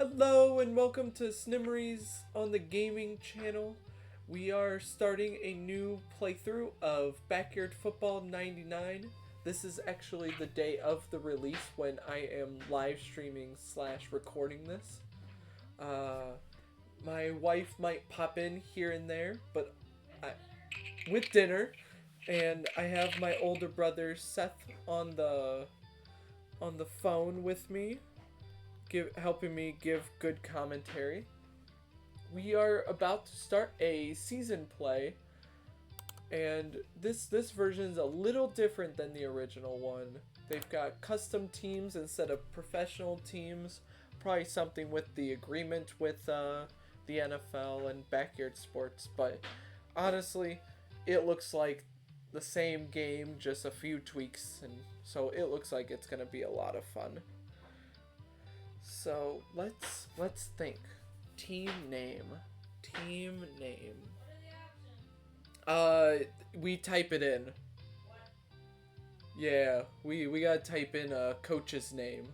Hello and welcome to Snimmeries on the gaming channel. We are starting a new playthrough of Backyard Football 99. This is actually the day of the release when I am live streaming / recording this. My wife might pop in here and there, but with dinner, and I have my older brother Seth on the phone with me, helping me give good commentary. We are about to start a season play, and this version is a little different than the original one. They've got custom teams instead of professional teams. Probably something with the agreement with the NFL and backyard sports, but honestly, it looks like the same game, just a few tweaks, and so it looks like it's gonna be a lot of fun. So let's think. Team name. Team name. We type it in. Yeah, we gotta type in a coach's name.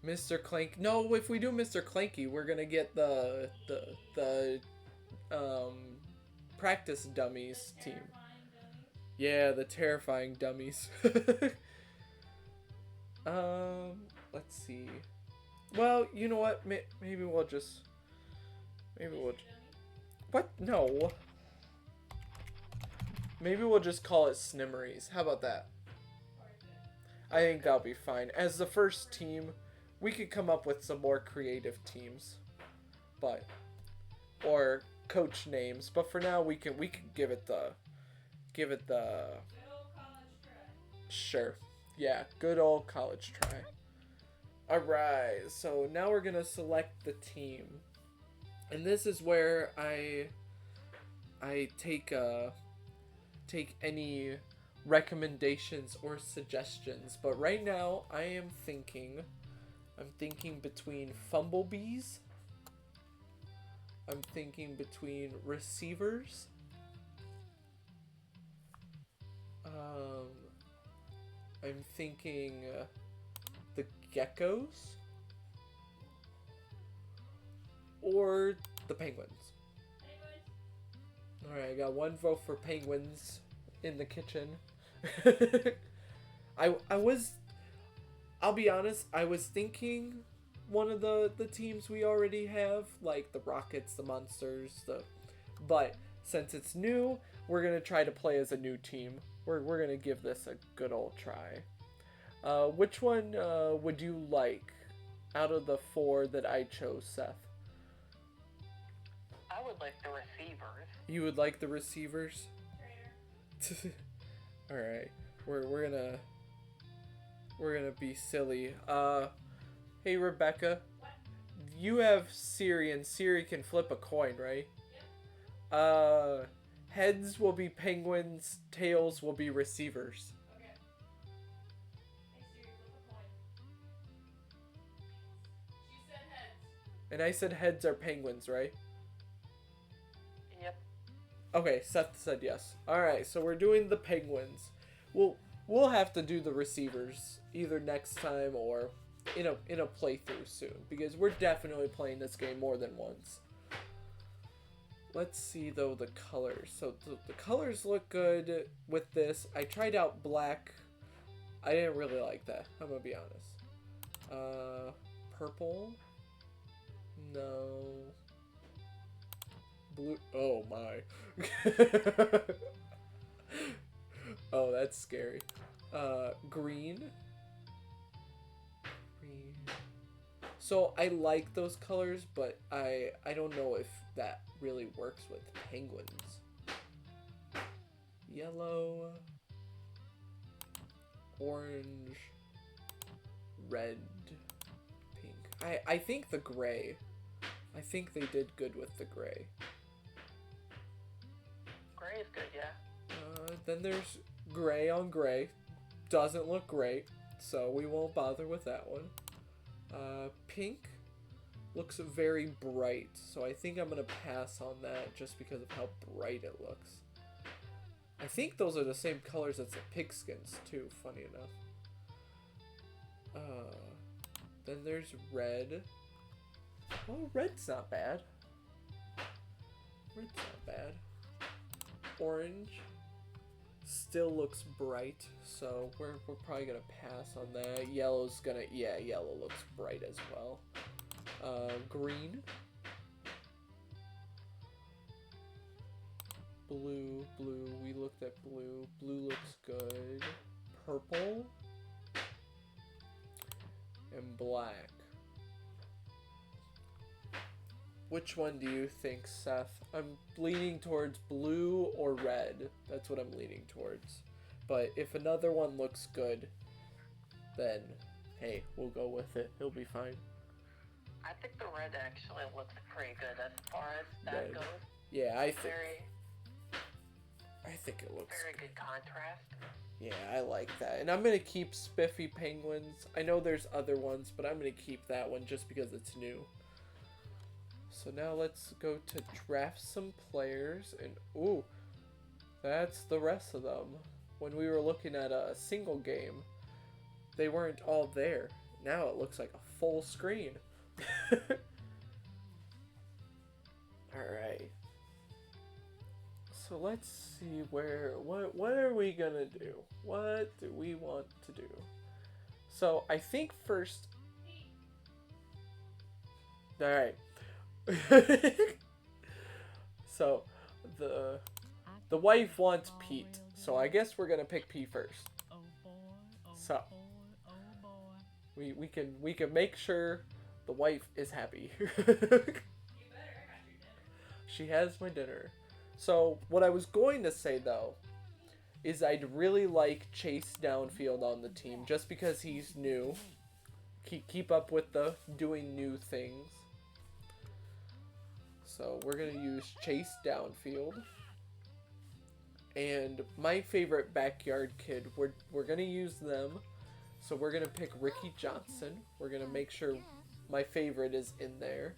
Mr. Clank. No, if we do Mr. Clanky, we're gonna get the practice dummies team. Yeah, the terrifying dummies. Let's see. Well, you know what? Maybe we'll just. What? No. Maybe we'll just call it Snimmeries. How about that? I think that'll be fine. As the first team, we could come up with some more creative teams, or coach names. But for now, we can give it the. Sure. Yeah, good old college try. Alright, so now we're gonna select the team. And this is where I take any recommendations or suggestions. But right now I'm thinking between fumblebees. I'm thinking between receivers. I'm thinking the geckos or the penguins. Alright, I got one vote for penguins in the kitchen. I'll be honest, I was thinking one of the teams we already have, like the Rockets, the Monsters, but since it's new, we're gonna try to play as a new team. We're gonna give this a good old try. Which one would you like out of the four that I chose, Seth? I would like the receivers. You would like the receivers? All right, we're gonna be silly. Hey Rebecca, what? You have Siri, and Siri can flip a coin, right? Yep. Heads will be penguins, tails will be receivers. Okay. Hey Siri, flip a coin. She said heads. And I said heads are penguins, right? Yep. Okay, Seth said yes. Alright, so we're doing the penguins. We'll have to do the receivers either next time or in a playthrough soon, because we're definitely playing this game more than once. Let's see though the colors. So the colors look good with this. I tried out black. I didn't really like that, I'm gonna be honest. Purple? No. Blue. Oh my. Oh, that's scary. Green. Green. So I like those colors, but I don't know if that really works with penguins. Yellow. Orange. Red. Pink. I think the gray. I think they did good with the gray. Gray is good, yeah. Then there's gray on gray. Doesn't look great, so we won't bother with that one. Pink looks very bright, so I think I'm gonna pass on that just because of how bright it looks. I think those are the same colors as the pigskins too, funny enough. Then there's red. Oh, red's not bad. Red's not bad. Orange still looks bright, so we're probably gonna pass on that. Yellow's gonna, yeah, yellow looks bright as well. Green. Blue, we looked at blue. Blue looks good. Purple. And black. Which one do you think, Seth? I'm leaning towards blue or red. That's what I'm leaning towards. But if another one looks good, then, hey, we'll go with it. It'll be fine. I think the red actually looks pretty good as far as that Red. goes. Yeah, I think it looks Very good contrast. Yeah, I like that. And I'm going to keep Spiffy Penguins. I know there's other ones, but I'm going to keep that one just because it's new. So now let's go to draft some players. And, ooh, that's the rest of them. When we were looking at a single game, they weren't all there. Now it looks like a full screen. Alright. So let's see what are we gonna do? What do we want to do? So I think first. All right. So the wife wants Pete, so I guess we're gonna pick P first. So we can make sure the wife is happy. She has my dinner. So, what I was going to say, though, is I'd really like Chase Downfield on the team, just because he's new. Keep up with the doing new things. So, we're going to use Chase Downfield. And my favorite backyard kid, we're going to use them. So, we're going to pick Ricky Johnson. We're going to make sure my favorite is in there.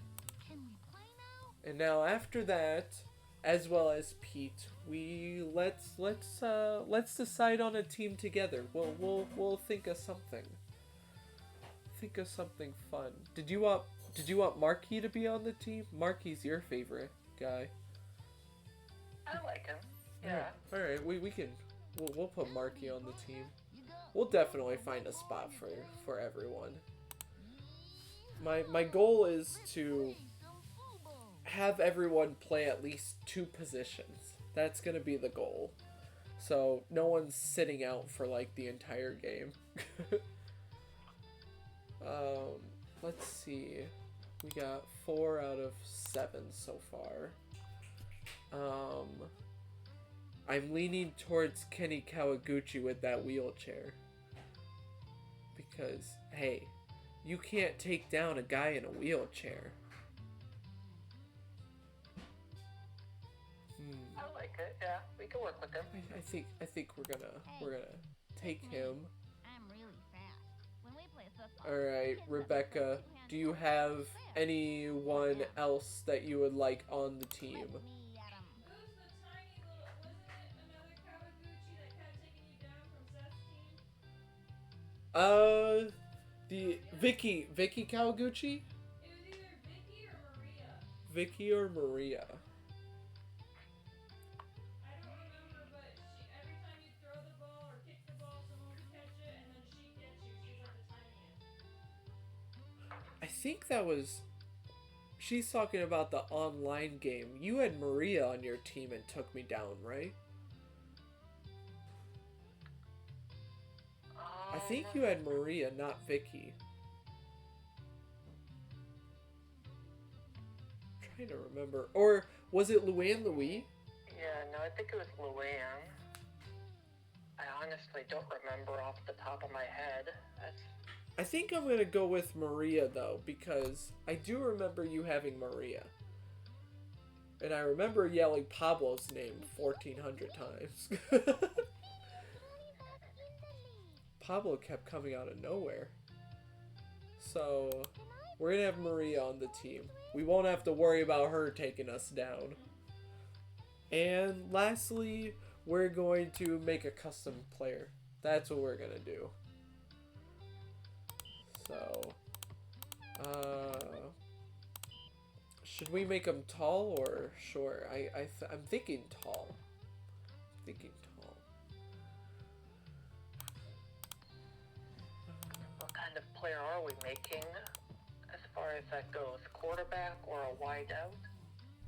And now, after that, as well as Pete, let's decide on a team together. We'll think of something. Think of something fun. Did you want Marky to be on the team? Marky's your favorite guy. I like him. Yeah. All right. We'll put Marky on the team. We'll definitely find a spot for everyone. My goal is to have everyone play at least 2 positions. That's gonna be the goal. So no one's sitting out for like the entire game. Let's see. We got 4 out of 7 so far. I'm leaning towards Kenny Kawaguchi with that wheelchair. Because, hey, you can't take down a guy in a wheelchair. I like it. Yeah, we can work with him. I think we're gonna take him. I'm really fast. When we play football. All right, Rebecca, do you have anyone else that you would like on the team? Who's the tiny little, wasn't it another Kawaguchi that kept taking you down from Seth's team? The Vicky Kawaguchi? It was either Vicky or Maria. Vicky or Maria? I don't remember, but every time you throw the ball or kick the ball, someone would catch it, and then she'd get you. She's like the tiniest. I think that was. She's talking about the online game. You had Maria on your team and took me down, right? I think you had Maria, not Vicky. I'm trying to remember. Or was it Luann Louis? Yeah, no, I think it was Luann. I honestly don't remember off the top of my head. I think I'm going to go with Maria, though, because I do remember you having Maria. And I remember yelling Pablo's name 1,400 times. Pablo kept coming out of nowhere. So, we're going to have Maria on the team. We won't have to worry about her taking us down. And lastly, we're going to make a custom player. That's what we're going to do. So, Should we make him tall or short? I'm thinking tall. Thinking tall. What kind of player are we making as far as that goes? Quarterback or a wideout?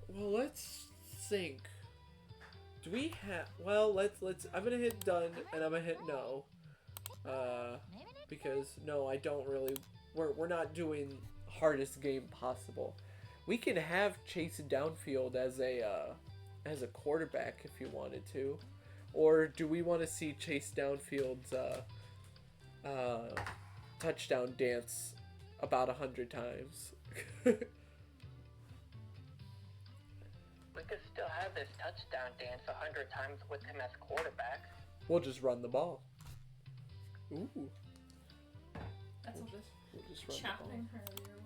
Well, let's think. Do we have? Well, let's. I'm gonna hit done, and I'm gonna hit no. Because no, I don't really. We're not doing hardest game possible. We can have Chase downfield as a quarterback if you wanted to, or do we want to see Chase downfield's touchdown dance about 100 times? We could still have this touchdown dance 100 times with him as quarterback. We'll just run the ball. Ooh. That's what We'll just this run the ball. chapping earlier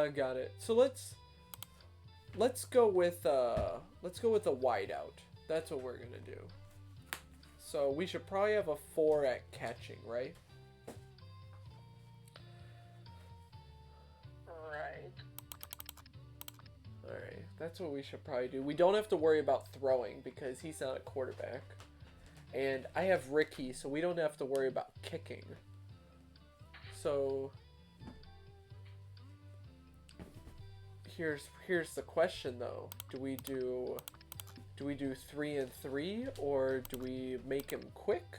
was. Got it. So let's go with a wideout. That's what we're gonna do. So we should probably have a 4 at catching, right? Right. Alright, that's what we should probably do. We don't have to worry about throwing because he's not a quarterback. And I have Ricky, so we don't have to worry about kicking. So here's the question though. Do we do 3 and 3, or do we make him quick?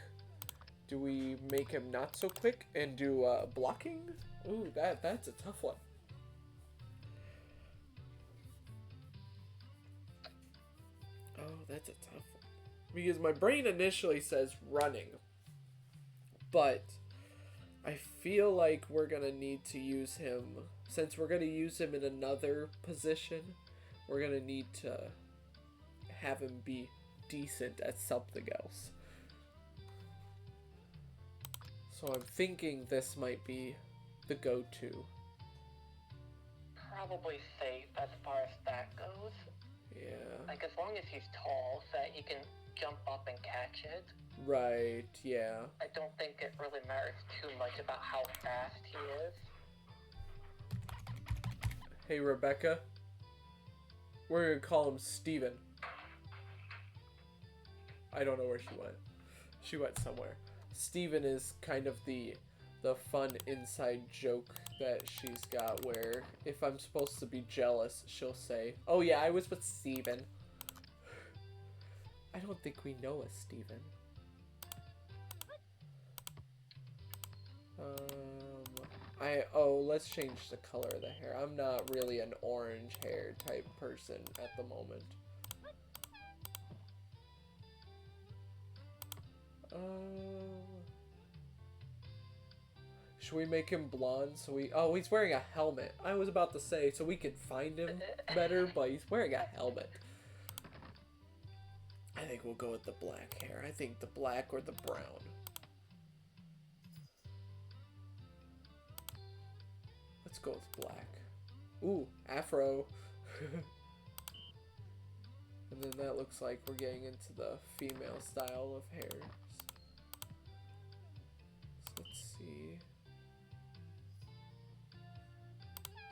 Do we make him not so quick and do blocking? Ooh, that's a tough one. Oh, that's a tough one. Because my brain initially says running, but I feel like we're gonna need to use him, since we're gonna use him in another position, we're gonna need to have him be decent at something else. So I'm thinking this might be the go-to. Probably safe as far as that goes. Yeah. Like, as long as he's tall so that he can jump up and catch it. Right, yeah. I don't think it really matters too much about how fast he is. Hey, Rebecca. We're gonna call him Steven. I don't know where she went. She went somewhere. Steven is kind of the fun inside joke that she's got, where if I'm supposed to be jealous, she'll say, "Oh yeah, I was with Steven." I don't think we know a Steven. Let's change the color of the hair. I'm not really an orange hair type person at the moment. Should we make him blonde so he's wearing a helmet. I was about to say so we could find him better, but he's wearing a helmet. I think we'll go with the black hair. I think the black or the brown. Let's go with black. Ooh, afro. And then that looks like we're getting into the female style of hairs. So let's see.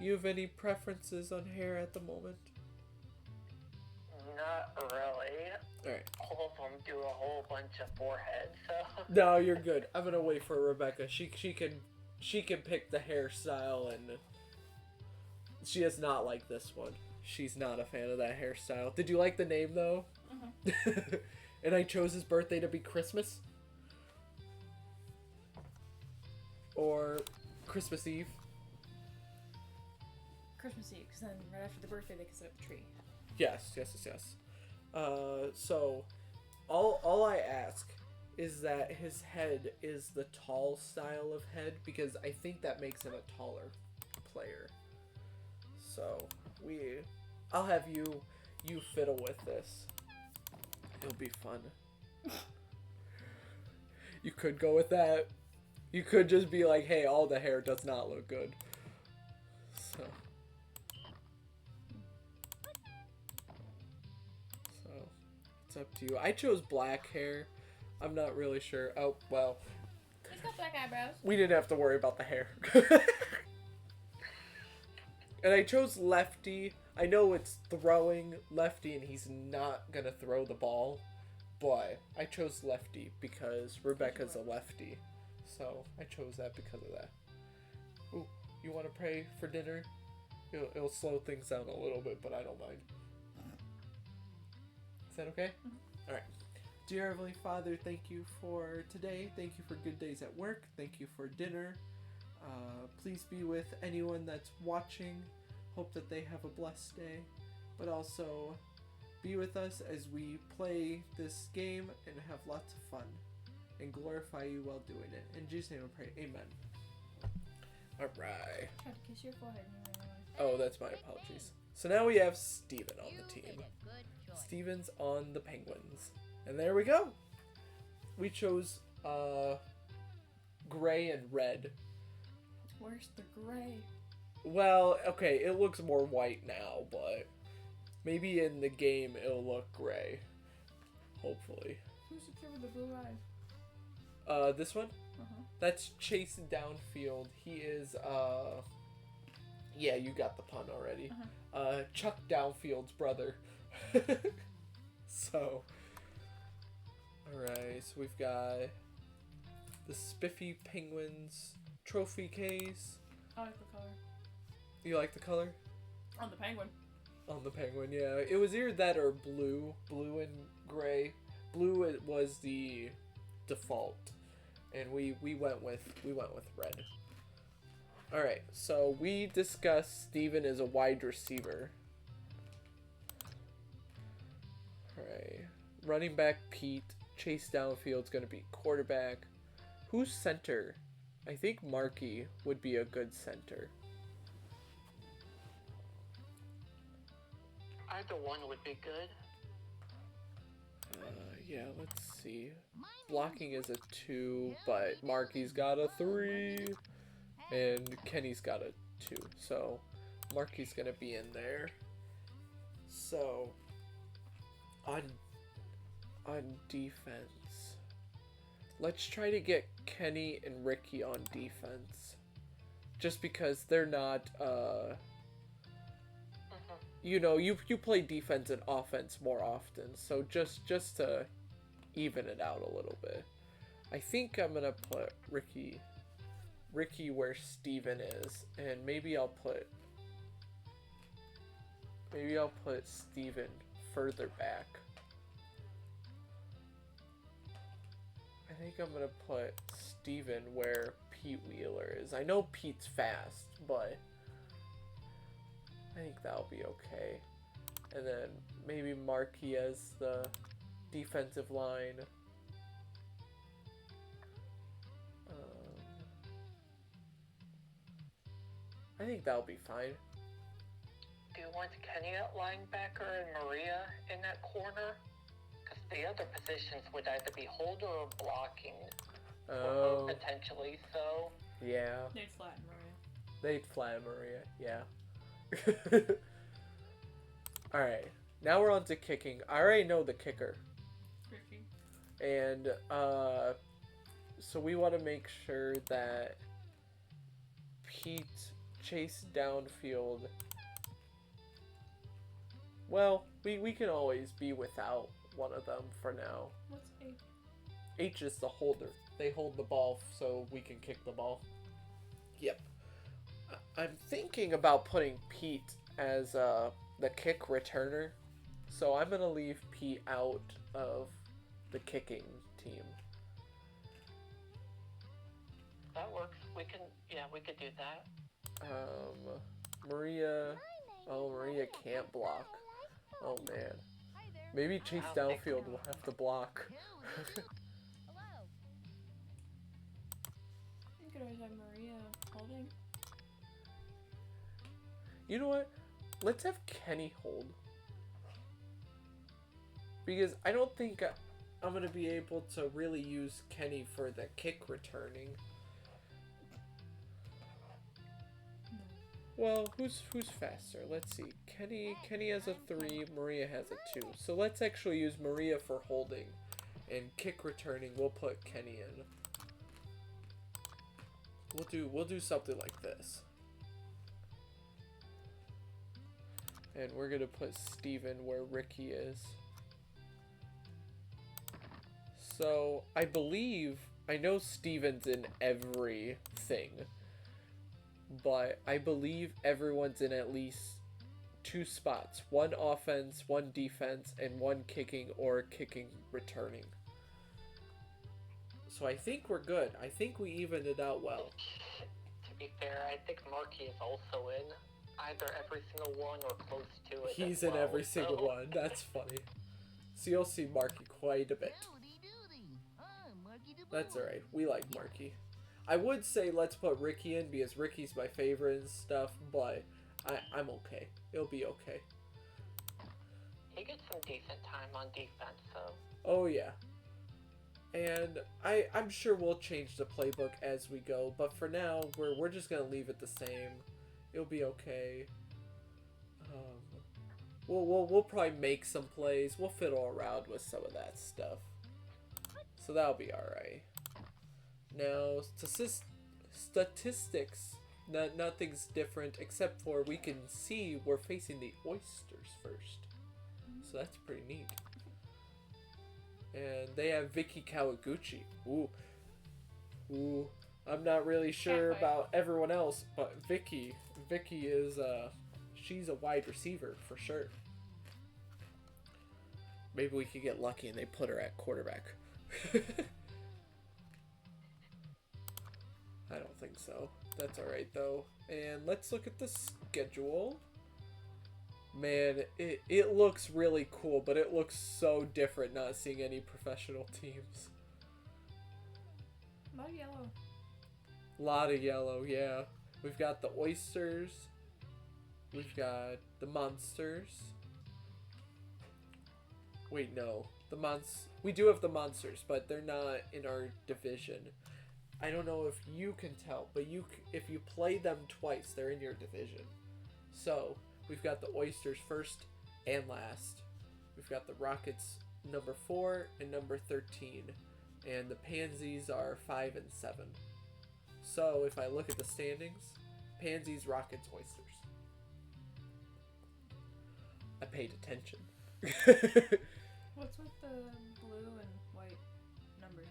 You have any preferences on hair at the moment? Not really. Alright. All of them do a whole bunch of forehead, so... No, you're good. I'm gonna wait for Rebecca. She can pick the hairstyle, and she does not like this one. She's not a fan of that hairstyle. Did you like the name though? Mm-hmm. And I chose his birthday to be Christmas or Christmas Eve. Christmas Eve, because then right after the birthday they can set up the tree. Yes. So all I ask is that his head is the tall style of head, because I think that makes him a taller player. So I'll have you fiddle with this. It'll be fun. You could go with that. You could just be like, hey, all the hair does not look good. So it's up to you. I chose black hair. I'm not really sure. Oh, well. He's got black eyebrows. We didn't have to worry about the hair. And I chose lefty. I know it's throwing lefty and he's not gonna throw the ball, but I chose lefty because Rebecca's a lefty. So I chose that because of that. Ooh, you want to pray for dinner? It'll slow things down a little bit, but I don't mind. Is that okay? Mm-hmm. All right. Dear Heavenly Father, thank you for today. Thank you for good days at work. Thank you for dinner. Please be with anyone that's watching. Hope that they have a blessed day. But also be with us as we play this game and have lots of fun. And glorify you while doing it. In Jesus' name I pray. Amen. Alright. Tried to kiss your forehead and you ran away. Oh, that's my apologies. So now we have Steven on You the team. made a good choice. Steven's on the Penguins. And there we go. We chose gray and red. Where's the gray? Well, okay, it looks more white now, but maybe in the game it'll look gray. Hopefully. Who's the kid with the blue eyes? This one? Uh-huh. That's Chase Downfield. He is, yeah, you got the pun already. Chuck Downfield's brother. So, alright, so we've got the Spiffy Penguins trophy case. I like the color. You like the color? On the penguin. On the penguin, yeah. It was either that or blue. Blue and gray. Blue it was the default. And we went with red. Alright, so we discussed Steven as a wide receiver. Alright. Running back Pete. Chase Downfield's gonna be quarterback. Who's center? I think Markey would be a good center. Either one would be good. Yeah, let's see. Blocking is a 2, but Markey's got a 3, and Kenny's got a 2. So Markey's gonna be in there. So on defense, let's try to get Kenny and Ricky on defense, just because they're not. You know, you play defense and offense more often, so just to even it out a little bit. I think I'm gonna put Ricky where Steven is, and maybe I'll put Steven further back. I think I'm gonna put Steven where Pete Wheeler is. I know Pete's fast, but I think that'll be okay. And then maybe Markey as the defensive line. I think that'll be fine. Do you want Kenny at linebacker and Maria in that corner? Because the other positions would either be holder or blocking. Oh. Or potentially, so. Yeah. They'd flatten Maria. They'd flatten Maria, yeah. Alright, now we're on to kicking. I already know the kicker. Ricky. And, so we want to make sure that Pete Chase Downfield. Well, we can always be without one of them for now. What's H? H is the holder. They hold the ball so we can kick the ball. Yep. I'm thinking about putting Pete as the kick returner. So I'm going to leave Pete out of the kicking team. That works. We could do that. Maria. Oh, Maria can't block. Oh man. Maybe Chase I don't think Downfield so. will have to block. Hello. You could always have Maria holding. You know what? Let's have Kenny hold. Because I don't think I'm going to be able to really use Kenny for the kick returning. Well, who's faster? Let's see. Kenny has a 3, Maria has a 2. So let's actually use Maria for holding. And kick returning, we'll put Kenny in. We'll do something like this. And we're gonna put Steven where Ricky is. So, I know Steven's in everything. But I believe everyone's in at least 2 spots. 1 offense, 1 defense, and 1 kicking or kicking returning. So I think we're good. I think we evened it out well. To be fair, I think Marky is also in either every single one or close to it. He's as in well, every single so- one. That's funny. So you'll see Marky quite a bit. That's alright. We like Marky. I would say let's put Ricky in because Ricky's my favorite and stuff, but I'm okay. It'll be okay. He gets some decent time on defense, so. Oh yeah. And I'm sure we'll change the playbook as we go, but for now we're just gonna leave it the same. It'll be okay. We'll probably make some plays. We'll fiddle around with some of that stuff. So that'll be alright. Now, statistics, nothing's different except for we can see we're facing the oysters first. So that's pretty neat. And they have Vicky Kawaguchi. Ooh. Ooh. I'm not really sure about everyone else, but Vicky is, she's a wide receiver for sure. Maybe we could get lucky and they put her at quarterback. I don't think so. That's alright though. And let's look at the schedule. Man, it looks really cool, but it looks so different not seeing any professional teams. A lot of yellow. Lot of yellow, yeah. We've got the oysters. We've got the monsters. Wait, no. We do have the monsters, but they're not in our division. I don't know if you can tell, but if you play them twice, they're in your division. So, we've got the oysters first and last. We've got the Rockets number 4 and number 13. And the Pansies are 5 and 7. So, if I look at the standings, Pansies, Rockets, oysters. I paid attention. What's with the blue and white numbers?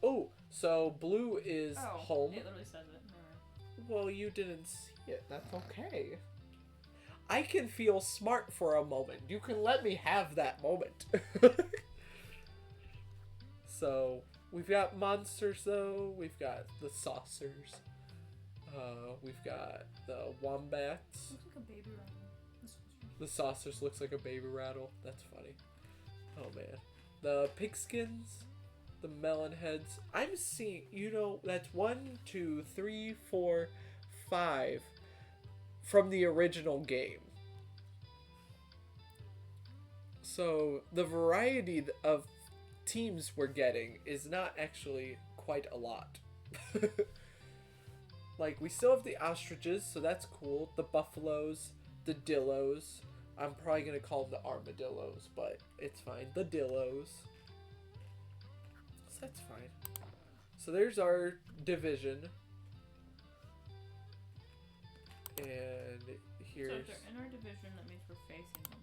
Oh, so blue is home. It literally says it. Well, you didn't see it. That's okay. I can feel smart for a moment. You can let me have that moment. So, we've got monsters though. We've got the saucers. We've got the wombats. Looks like a baby rattle. The saucers looks like a baby rattle. That's funny. Oh man. The pigskins. The melon heads. I'm seeing, that's 1, 2, 3, 4, 5 from the original game. So the variety of teams we're getting is not actually quite a lot. Like, we still have the ostriches, so that's cool. The buffaloes, the dillos. I'm probably going to call them the armadillos, but it's fine. The dillos. So that's fine. So there's our division. And here's... So if they're in our division, that means we're facing them.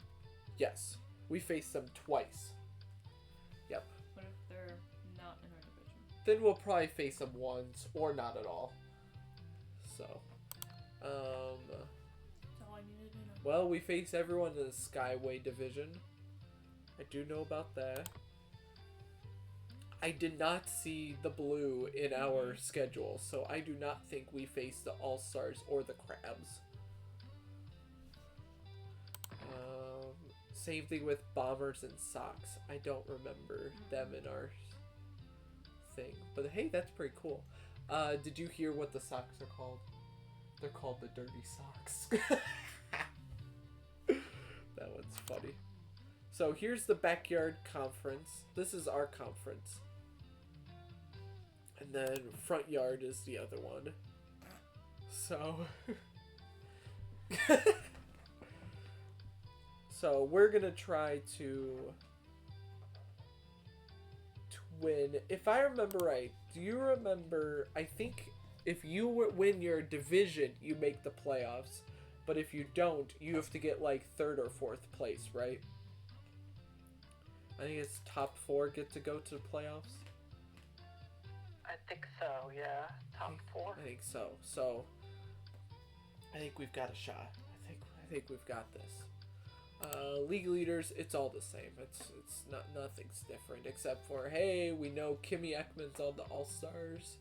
Yes. We faced them twice. Yep. What if they're not in our division? Then we'll probably face them once, or not at all. So, That's all I needed to know. well, we face everyone in the Skyway division. I do know about that. I did not see the blue in our schedule, so I do not think we face the All-Stars or the Crabs. Same thing with Bombers and Sox. I don't remember them in our thing. But hey, that's pretty cool. Did you hear what the socks are called? They're called the Dirty Socks. That one's funny. So here's the backyard conference. This is our conference. And then front yard is the other one. So... So we're going to try to win. If I remember right, do you remember, I think if you win your division, you make the playoffs. but if you don't, you have to get like 3rd or 4th place, right? I think it's top 4 get to go to the playoffs. I think so, yeah. Top 4. I think so. So I think we've got a shot. I think we've got this. League leaders, it's all the same. It's not, nothing's different except for, hey, we know Kimmy Ekman's on the All-Stars,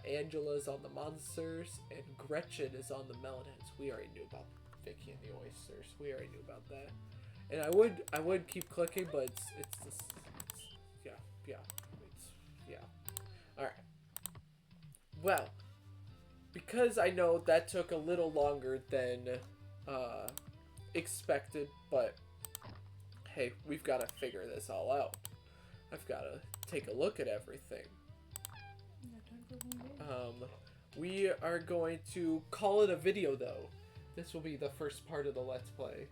Angela's on the Monsters, and Gretchen is on the Melonheads. We already knew about Vicky and the Oysters. We already knew about that. And I would keep clicking, but it's just, yeah. All right. Well, because I know that took a little longer than expected, but hey, we've got to figure this all out. I've got to take a look at everything. We are going to call it a video, though. This will be the first part of the Let's Play.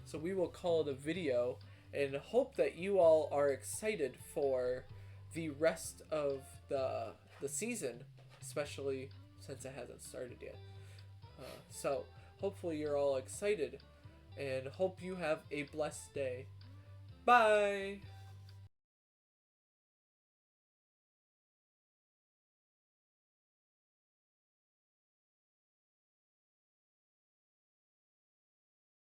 So we will call it a video and hope that you all are excited for the rest of the season, especially since it hasn't started yet. So hopefully you're all excited and hope you have a blessed day. Bye!